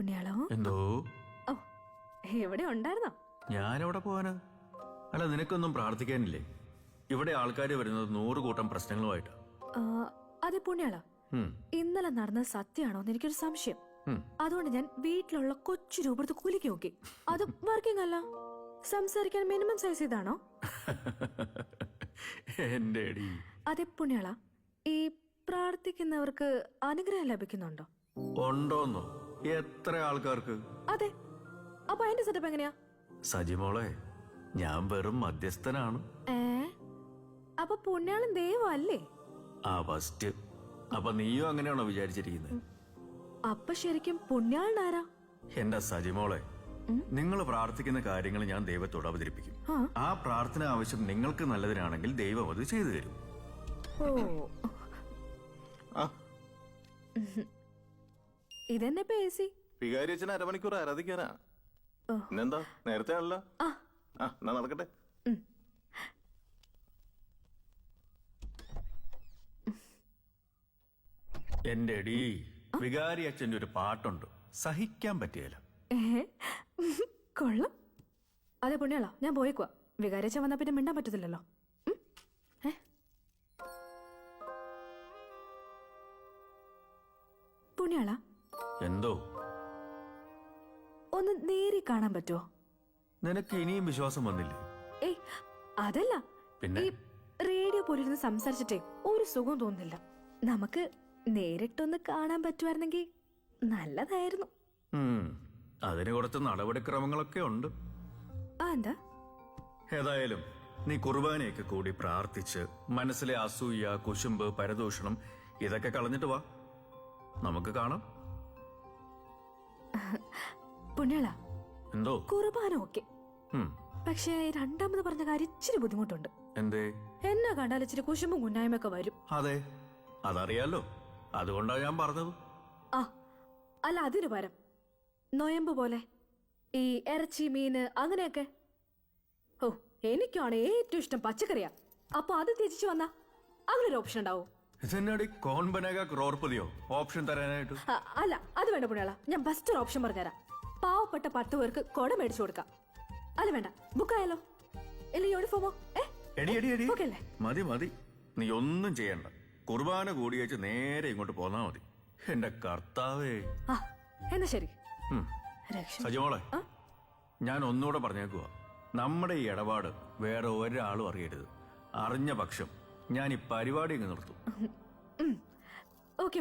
പുണ്യാളോ എന്തോ ഓ എവിടെ ഉണ്ടായിരുന്നോ? ഞാനെവിടെ പോവാന്? അല്ല, നിനക്കൊന്നും പ്രാർത്ഥിക്കാനില്ലേ? ഇവിടെ ആൾക്കാർ വരുന്നത് 100 കൂട്ടം പ്രശ്നങ്ങളുമായിട്ടാ. അതെ പുണ്യാളോ, ഇന്നലെ നടന്നത് സത്യമാണോന്ന് എനിക്കൊരു സംശയം. അതുകൊണ്ട് ഞാൻ വീട്ടിലുള്ള കൊച്ചു രൂപത്ത് കൂലിക്ക് നോക്കി. അത് വർക്കിംഗ് അല്ല. സംസാരിക്കാൻ മിനിമം സൈസ് ഇതാണോ? അതെ പുണ്യാള, ഈ പ്രാർത്ഥിക്കുന്നവർക്ക് അനുഗ്രഹം ലഭിക്കുന്നുണ്ടോ? ഉണ്ടോന്നോ? എത്ര ആൾക്കാർക്ക്? അതെ, അപ്പൊ അതിന്റെ സെറ്റപ്പ് എങ്ങനെയാ? സജിമോളെ, ഞാൻ വെറും മധ്യസ്ഥനാണ്. അപ്പൊ പുണ്യാളൻ ദൈവം അല്ലേ? ഫസ്റ്റ്. അപ്പൊ നീയോ അങ്ങനെയാണോ വിചാരിച്ചിരിക്കുന്നത്? അപ്പൊ ശരിക്കും പുണ്യാളൻ ആരാ? എന്റെ സജിമോളെ, നിങ്ങൾ പ്രാർത്ഥിക്കുന്ന കാര്യങ്ങൾ ഞാൻ ദൈവത്തോട് അവതരിപ്പിക്കും. ആ പ്രാർത്ഥന ആവശ്യം നിങ്ങൾക്ക് നല്ലതിനാണെങ്കിൽ ദൈവം അത് ചെയ്തു തരും. ഇതെന്നെ പേസി വികാരിയച്ഛൻ അരമണിക്കൂർ ആരാധിക്കാനാ. ഇന്നെന്താ നേരത്തെ ആണല്ലോ. എന്നാ നടക്കട്ടെ. എന്റെ അടി, വികാരി അച്ഛന്റെ ഒരു പാട്ടുണ്ട്, സഹിക്കാൻ പറ്റിയല്ല. കൊള്ളം. അതെ പുണ്യാളോ, ഞാൻ പോയേക്കുവാ. വികാരിയച്ഛൻ വന്നാ പിന്നെ മിണ്ടാൻ പറ്റത്തില്ലല്ലോ. പുണ്യാള, എന്തോ ഒന്ന് നേരി കാണാൻ പറ്റുമോ? നിനക്ക് ഇനിയും വിശ്വാസം വന്നില്ലേ? ഏയ് അതല്ല, പിന്നെ ഈ റേഡിയോ പോലിരുന്ന് സംസാരിച്ചിട്ടേ ഒരു സുഖം തോന്നുന്നില്ല. നമുക്ക് നേരിട്ടൊന്ന് കാണാൻ പറ്റുമായിരുന്നെങ്കിൽ നല്ലതായിരുന്നു. അതിന് കുറച്ച് നടപടിക്രമങ്ങളൊക്കെ ഉണ്ട്. എന്താ? ഏതായാലും നീ കുർബാനയൊക്കെ കൂടി പ്രാർത്ഥിച്ച് മനസ്സിലെ അസൂയ, കുശുമ്പ്, പരദൂഷണം ഇതൊക്കെ കളഞ്ഞിട്ട് വാ, നമുക്ക് കാണാം. പുണ്യാള, എന്തോ? കുർബാന ഓക്കെ, പക്ഷേ രണ്ടാമത് പറഞ്ഞ കാര്യം ഇച്ചിരി ബുദ്ധിമുട്ടുണ്ട്. എന്തേ? എന്നെ കണ്ടാൽ ഇച്ചിരി കുശുമ്പും കുന്നായ്മയൊക്കെ വരും. അതെ, അതറിയാലോ, അതുകൊണ്ടാ ഞാൻ പറഞ്ഞത്. അല്ല, അതിനു പകരം നൊയമ്പ് പോലെ ഈ ഇറച്ചി, മീന് അങ്ങനെയൊക്കെ. ഓ, എനിക്കാണ് ഏറ്റവും ഇഷ്ടം പച്ചക്കറിയാ. അപ്പൊ അത് തിരിച്ചു വന്നാ അങ്ങനെ ഒരു ഓപ്ഷൻ ഉണ്ടാവോ? ഓപ്ഷൻ തരാനായിട്ട്? അല്ല, അത് വേണ്ട പുണ്യാള, ഞാൻ ബെസ്റ്റ് ഒരു ഓപ്ഷൻ പറഞ്ഞുതരാം. പാവപ്പെട്ട 10 പേർക്ക് കൊട മേടിച്ചു കൊടുക്കാം. അല്ല വേണ്ട, ബുക്കായാലോ? ഇല്ല യൂണിഫോമോ? മതി മതി, നീ ഒന്നും ചെയ്യണ്ട. കുർബാന കൂടി വെച്ച് നേരെ ഇങ്ങോട്ട് പോന്നാ മതി. എന്റെ കർത്താവേ. എന്നാ ശരി. സജിമോളെ, ഞാൻ ഒന്നുകൂടെ പറഞ്ഞേക്കുക, നമ്മുടെ ഈ ഇടപാട് വേറെ ഒരാളും അറിയരുത്. അറിഞ്ഞ പക്ഷം ഞാൻ ഈ പരിപാടി അങ്ങ് നിർത്തും. ഓക്കെ.